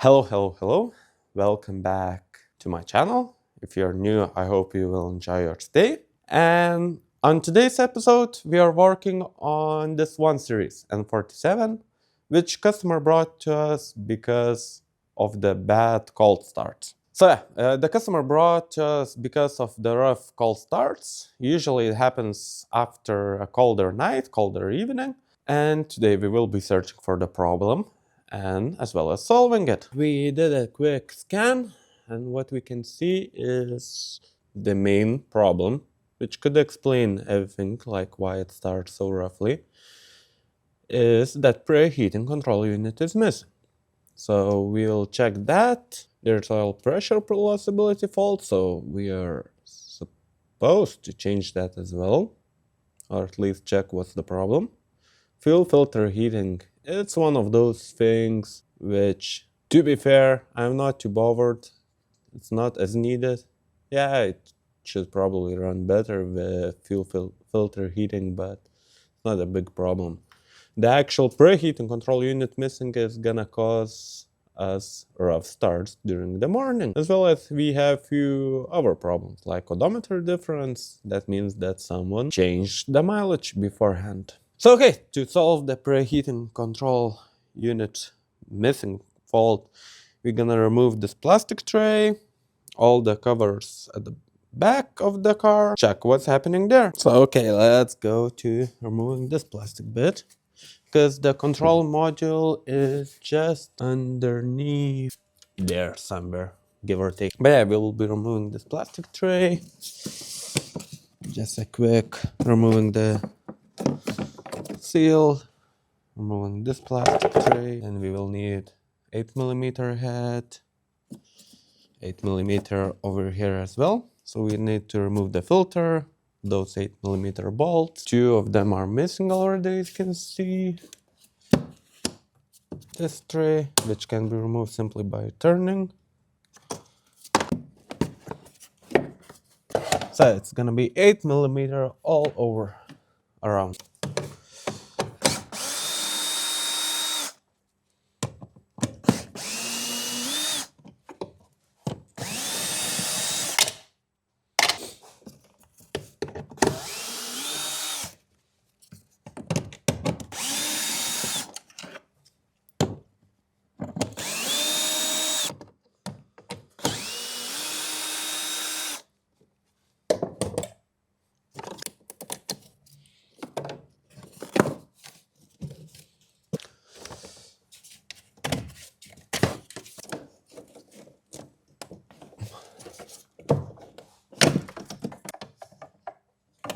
Hello. Welcome back to my channel. If you're new, I hope you will enjoy your stay. And on today's episode, we are working on this one series, N47, which customer brought to us because of the bad cold starts. The customer brought to us because of the rough cold starts. Usually it happens after a colder night, colder evening. And today we will be searching for the problem and as well as solving it. We did a quick scan, and what we can see is the main problem, which could explain everything, like why it starts so roughly, is that preheating control unit is missing. So we'll check that. There's oil pressure lossability fault, so we are supposed to change that as well, or at least check what's the problem. Fuel filter heating, it's one of those things which, to be fair, I'm not too bothered. It's not as needed. Yeah, it should probably run better with fuel filter heating, but it's not a big problem. The actual preheating control unit missing is gonna cause us rough starts during the morning, as well as we have few other problems like odometer difference. That means that someone changed the mileage beforehand. So okay, to solve the preheating control unit missing fault, we're gonna remove this plastic tray, all the covers at the back of the car, check what's happening there. So okay, let's go to removing this plastic bit, because the control module is just underneath there somewhere, give or take. But yeah, we will be removing this plastic tray. Just a quick removing the seal, removing this plastic tray, and we will need 8mm head, 8mm over here as well. So we need to remove the filter, those 8mm bolts. Two of them are missing already, as you can see. This tray, which can be removed simply by turning. So it's gonna be 8mm all over around.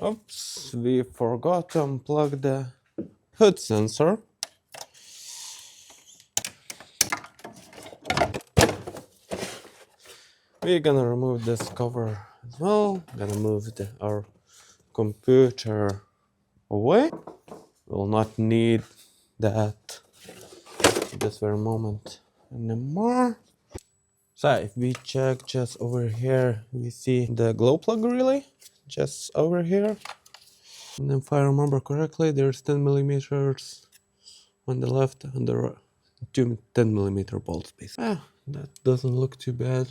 Oops, we forgot to unplug the hood sensor. We're gonna remove this cover as well. Gonna move our computer away. We'll not need that at this very moment anymore. So if we check just over here, we see the glow plug relay just over here. And if I remember correctly, there's 10mm on the left and the right, two 10mm bolts basically. That doesn't look too bad.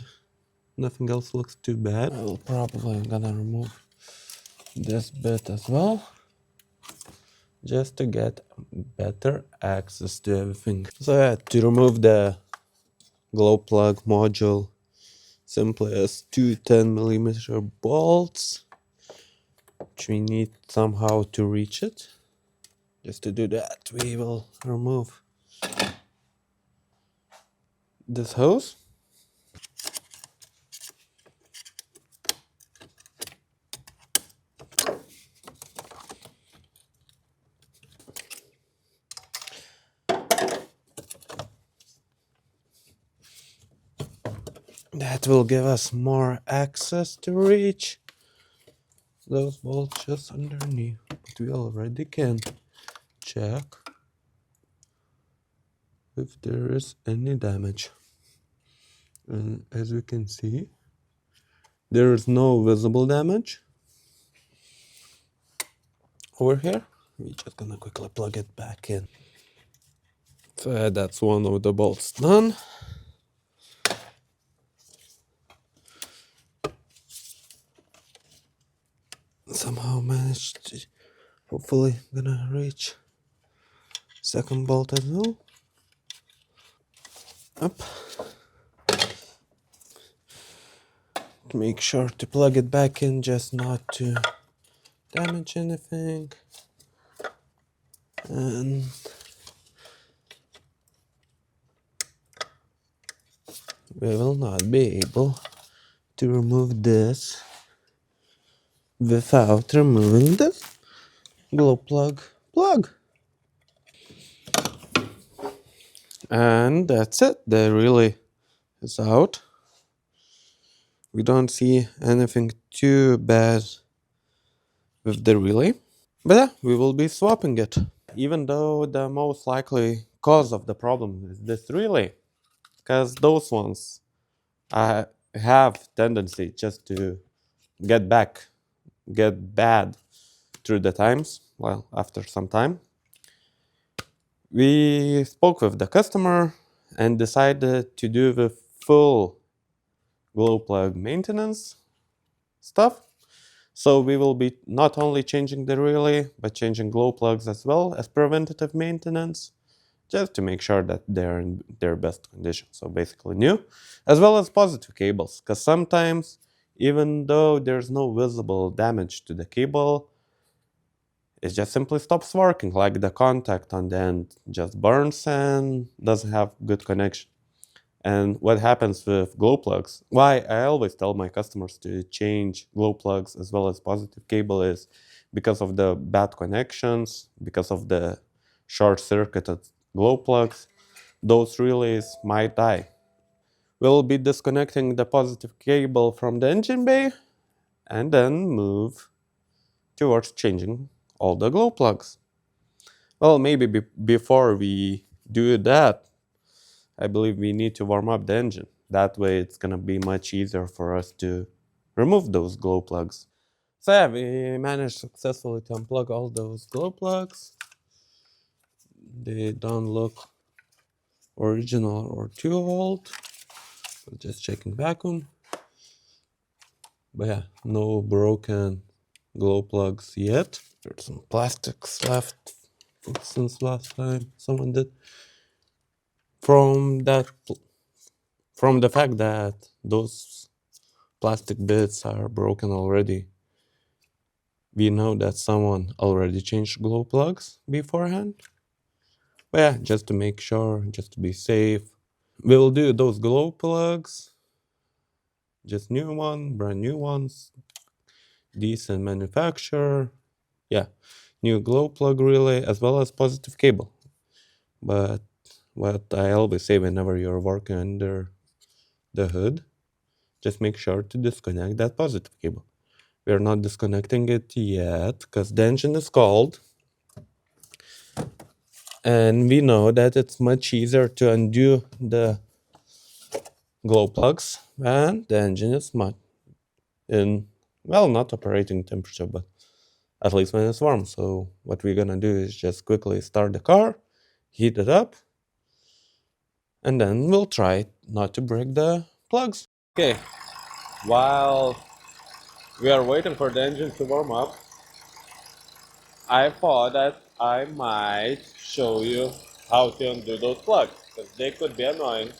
Nothing else looks too bad. I'll probably gonna remove this bit as well, just to get better access to everything. So yeah, to remove the glow plug module, simply as two 10mm bolts, which we need somehow to reach it. Just to do that, we will remove this hose. That will give us more access to reach those bolts just underneath. But we already can check if there is any damage. And as we can see, there is no visible damage over here. We're just gonna quickly plug it back in. So that's one of the bolts done. somehow managed to, hopefully gonna reach second bolt as well. Up. Make sure to plug it back in just not to damage anything. And we will not be able to remove this without removing the glow plug. And that's it. The relay is out. We don't see anything too bad with the relay. But yeah, we will be swapping it. Even though the most likely cause of the problem is this relay. Because those ones have tendency just to get bad through the times, well, after some time. We spoke with the customer and decided to do the full glow plug maintenance stuff. So we will be not only changing the relay, but changing glow plugs as well as preventative maintenance, just to make sure that they're in their best condition. So basically new, as well as positive cables, because sometimes even though there's no visible damage to the cable, it just simply stops working, like the contact on the end just burns and doesn't have good connection. And what happens with glow plugs, why I always tell my customers to change glow plugs as well as positive cable, is because of the bad connections, because of the short-circuited glow plugs, those relays might die. We'll be disconnecting the positive cable from the engine bay and then move towards changing all the glow plugs. Well, maybe before we do that, I believe we need to warm up the engine. That way it's gonna be much easier for us to remove those glow plugs. So yeah, we managed successfully to unplug all those glow plugs. They don't look original or too old. So just checking vacuum. But yeah, no broken glow plugs yet. There's some plastics left since last time someone did. From the fact that those plastic bits are broken already, we know that someone already changed glow plugs beforehand. But yeah, just to make sure, just to be safe, we'll do those glow plugs, just brand new ones, decent manufacturer. Yeah, new glow plug relay as well as positive cable. But what I always say whenever you're working under the hood, just make sure to disconnect that positive cable. We're not disconnecting it yet because the engine is cold. And we know that it's much easier to undo the glow plugs when the engine is not operating temperature, but at least when it's warm. So what we're gonna do is just quickly start the car, heat it up, and then we'll try not to break the plugs. Okay, while we are waiting for the engine to warm up, I thought that I might show you how to undo those plugs, because they could be annoying.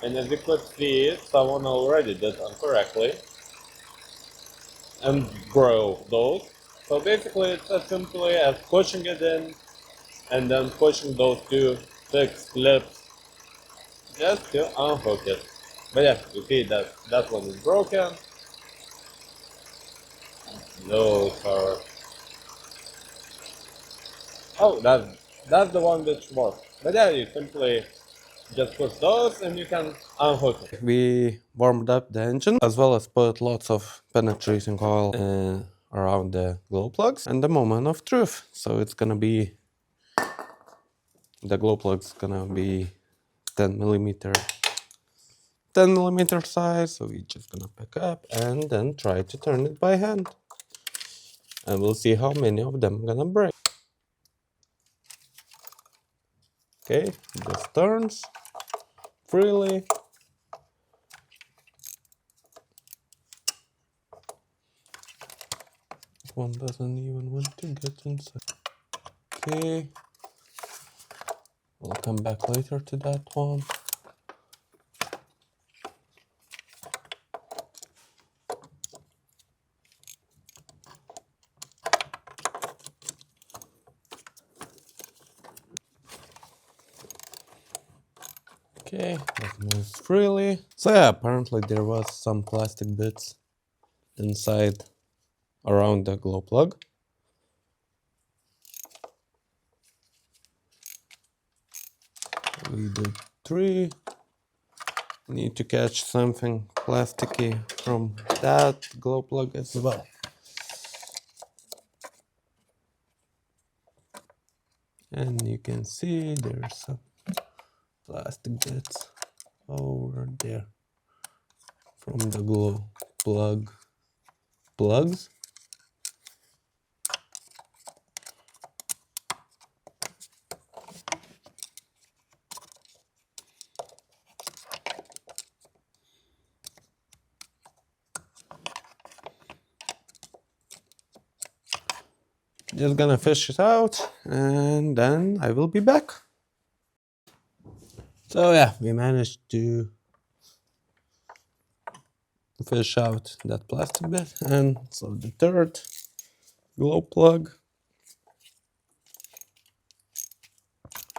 And as you could see, someone already did incorrectly and broke those. So basically it's as simply as pushing it in and then pushing those two thick clips just to unhook it. But yeah, you see that one is broken. Those are... Oh, that's the one which works. But yeah, you simply just push those and you can unhook it. We warmed up the engine as well as put lots of penetrating oil around the glow plugs and the moment of truth. So it's gonna be, the glow plug's gonna be 10 millimeter size. So we're just gonna pick up and then try to turn it by hand. And we'll see how many of them gonna break. Okay, this turns freely. One doesn't even want to get inside. Okay. We'll come back later to that one. Okay, that moves freely. So yeah, apparently there was some plastic bits inside around the glow plug. We did 3. Need to catch something plasticky from that glow plug as well. And you can see there's some plastic bits over there from the glow plugs. Just gonna fish it out and then I will be back. So yeah, we managed to fish out that plastic bit, and so the third glow plug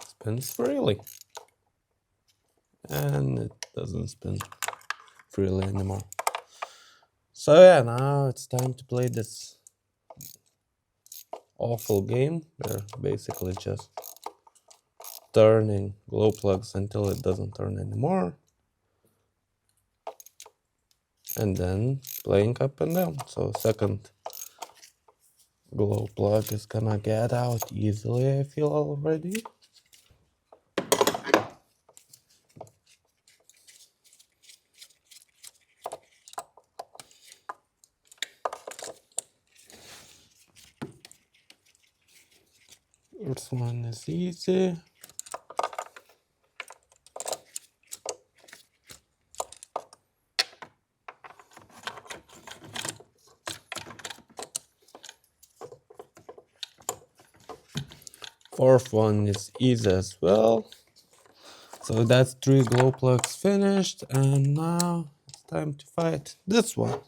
spins freely. And it doesn't spin freely anymore. So yeah, now it's time to play this awful game. We're basically just turning glow plugs until it doesn't turn anymore, and then playing up and down. So second glow plug is gonna get out easily, I feel already. First one is easy. Fourth one is easy as well. So that's 3 glow plugs finished, and now it's time to fight this one.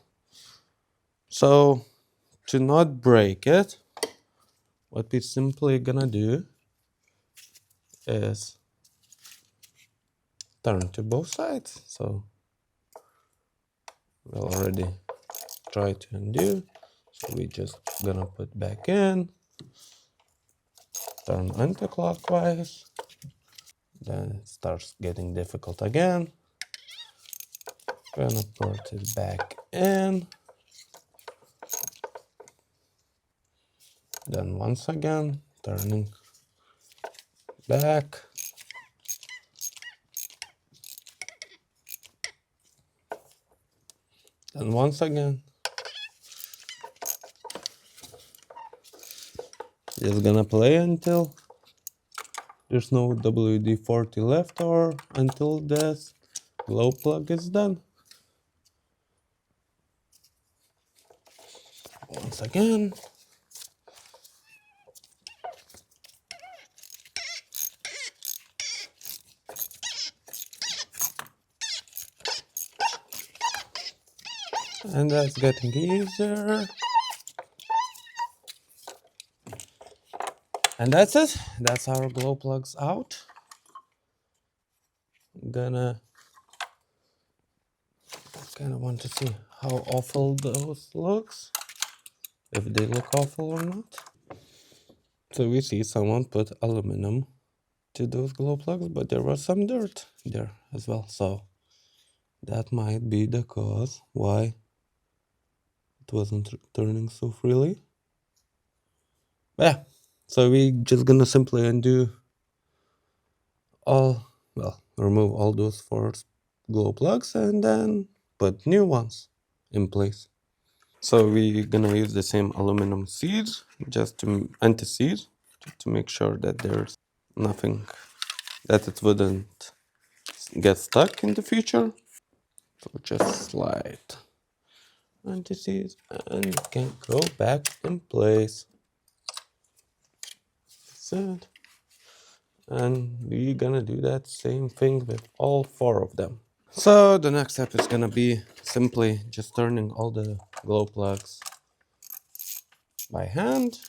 So to not break it, what we simply gonna do is turn to both sides. So we'll already try to undo. So we just gonna put back in, turn anti-clockwise. Then it starts getting difficult again. Gonna put it back in. Then once again, turning back. And once again, just gonna play until there's no WD-40 left, or until this glow plug is done. Once again. And that's getting easier. And that's it. That's our glow plugs out. Gonna kind of want to see how awful those looks, if they look awful or not. So we see someone put aluminum to those glow plugs, but there was some dirt there as well. So that might be the cause why it wasn't turning so freely. But yeah, so we just gonna simply undo remove all those 4 glow plugs and then put new ones in place. So we're gonna use the same aluminum seeds, just to anti-seize, to make sure that there's nothing, that it wouldn't get stuck in the future. So just slide anti-seize, and it can go back in place. That's it. And we're gonna do that same thing with all 4 of them. So the next step is gonna be simply just turning all the glow plugs by hand,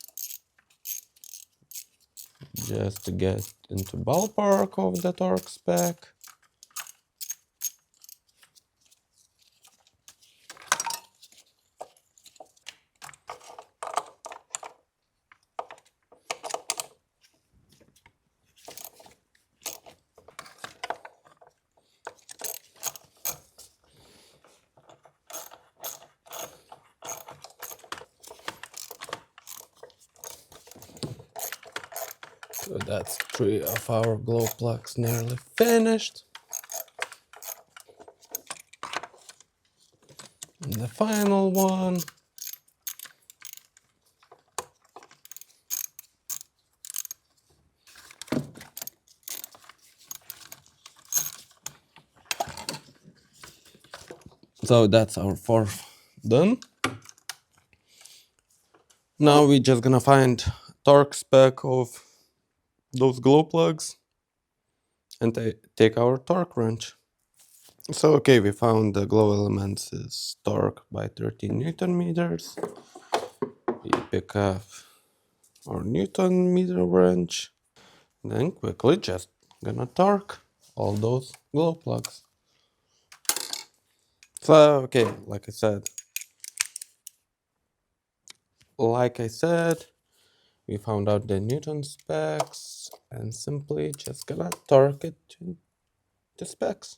just to get into ballpark of the torque spec. So that's 3 of our glow plugs nearly finished. And the final one. So that's our 4th done. Now we're just gonna find torque spec of those glow plugs and take our torque wrench. So okay, we found the glow elements is torque by 13 Newton meters. We pick up our Newton meter wrench, then quickly just gonna torque all those glow plugs. So okay, like I said, we found out the Newton specs and simply just gonna torque it to the specs.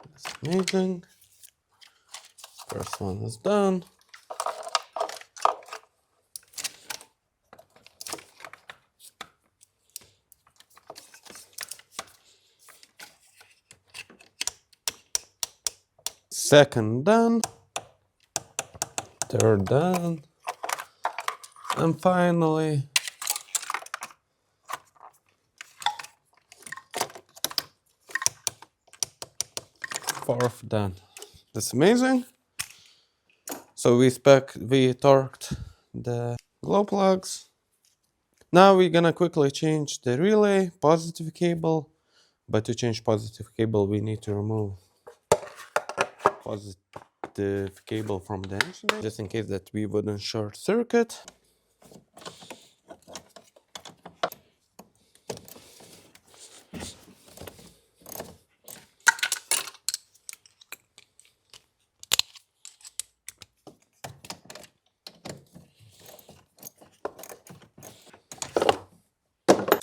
That's amazing. First one is done. Second done. Third done. And finally, fourth done. That's amazing. So we torqued the glow plugs. Now we're gonna quickly change the relay positive cable, but to change positive cable we need to remove positive cable from the insulation, just in case that we wouldn't short circuit.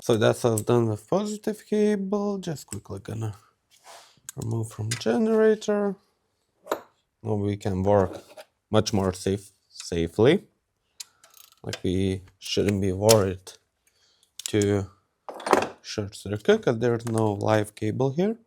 So that's all done with positive cable. Just quickly gonna remove from generator. Now we can work much more safely. Like we shouldn't be worried to short circuit because there's no live cable here.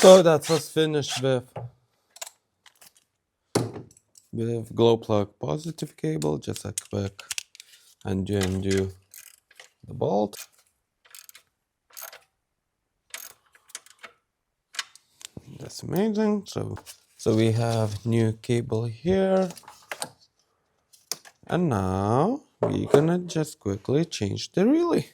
So that's us finished with glow plug positive cable. Just a quick undo the bolt. That's amazing. So we have new cable here. And now we're gonna just quickly change the relay.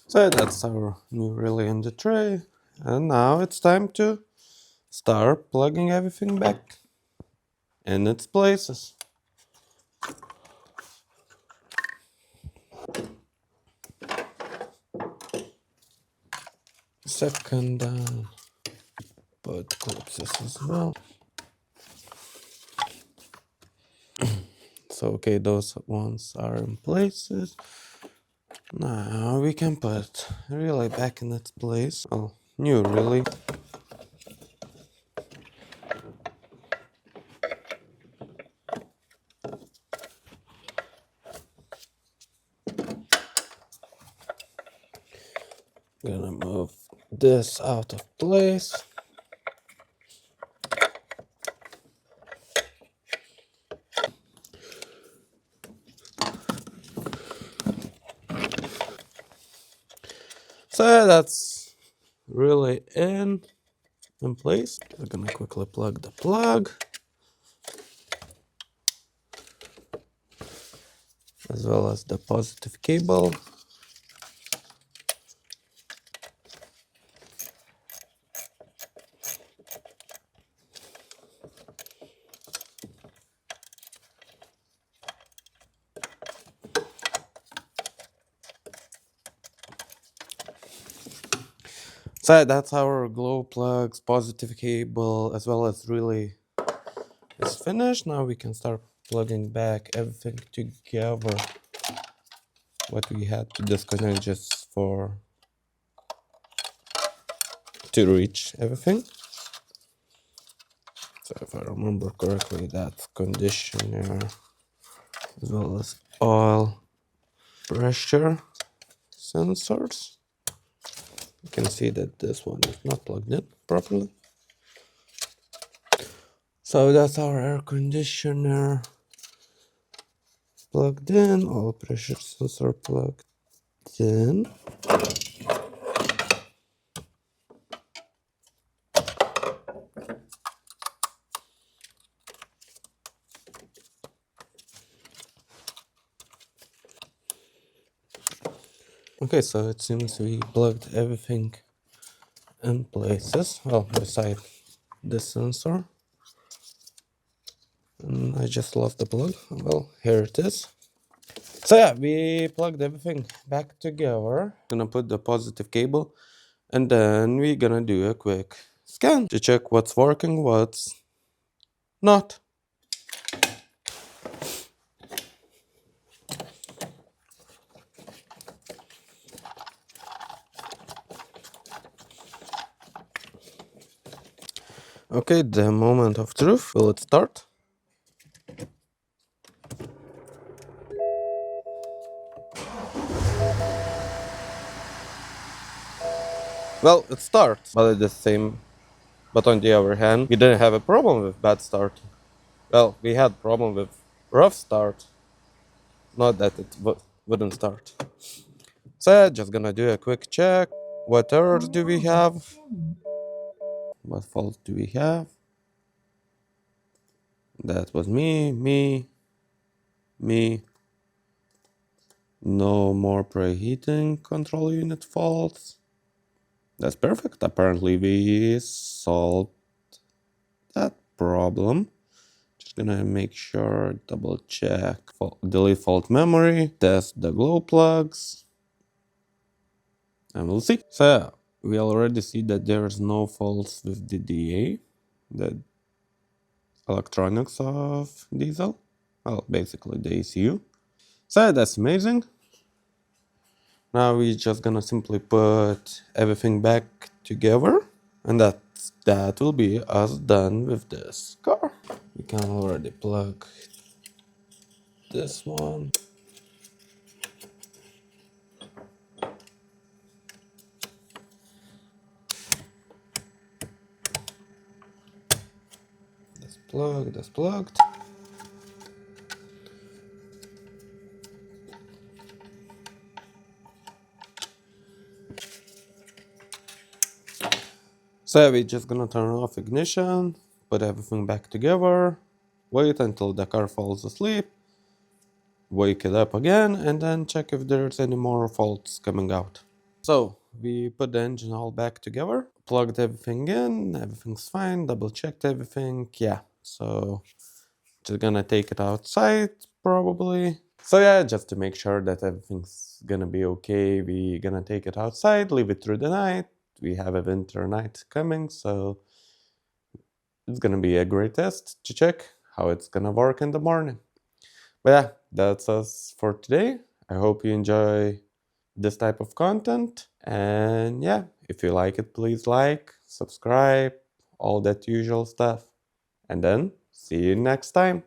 So that's our new relay in the tray. And now it's time to start plugging everything back in its places. Second, put clips as well. So okay, those ones are in places. Now we can put relay back in its place. Oh, new relay. Gonna move this out of place. So that's really in place. We're gonna quickly plug the plug, as well as the positive cable. So that's our glow plugs, positive cable, as well as relay is finished. Now we can start plugging back everything together. What we had to disconnect just to reach everything. So if I remember correctly, that's conditioner, as well as oil pressure sensors. You can see that this one is not plugged in properly. So that's our air conditioner plugged in, oil pressure sensor plugged in. Okay, so it seems we plugged everything in places. Well, beside this sensor. And I just lost the plug. Well, here it is. So yeah, we plugged everything back together. Gonna put the positive cable, and then we're gonna do a quick scan to check what's working, what's not. Okay, the moment of truth. Will it start? Well, it starts, but at the same. But on the other hand, we didn't have a problem with bad start. Well, we had problem with rough start, not that it wouldn't start. So just gonna do a quick check. What errors do we have? What faults do we have? That was me. No more preheating control unit faults. That's perfect. Apparently we solved that problem. Just gonna make sure, double check, delete fault memory, test the glow plugs, and we'll see. So we already see that there's no faults with the DA, the electronics of diesel. Well, basically the ECU. So that's amazing. Now we're just gonna simply put everything back together, and that will be us done with this car. We can already plug this one. That's plugged. So we're just gonna turn off ignition, put everything back together, wait until the car falls asleep, wake it up again, and then check if there's any more faults coming out. So we put the engine all back together, plugged everything in, everything's fine, double checked everything, yeah. So just gonna take it outside, probably. So yeah, just to make sure that everything's gonna be okay, we gonna take it outside, leave it through the night. We have a winter night coming, so it's gonna be a great test to check how it's gonna work in the morning. But yeah, that's us for today. I hope you enjoy this type of content. And yeah, if you like it, please like, subscribe, all that usual stuff. And then see you next time.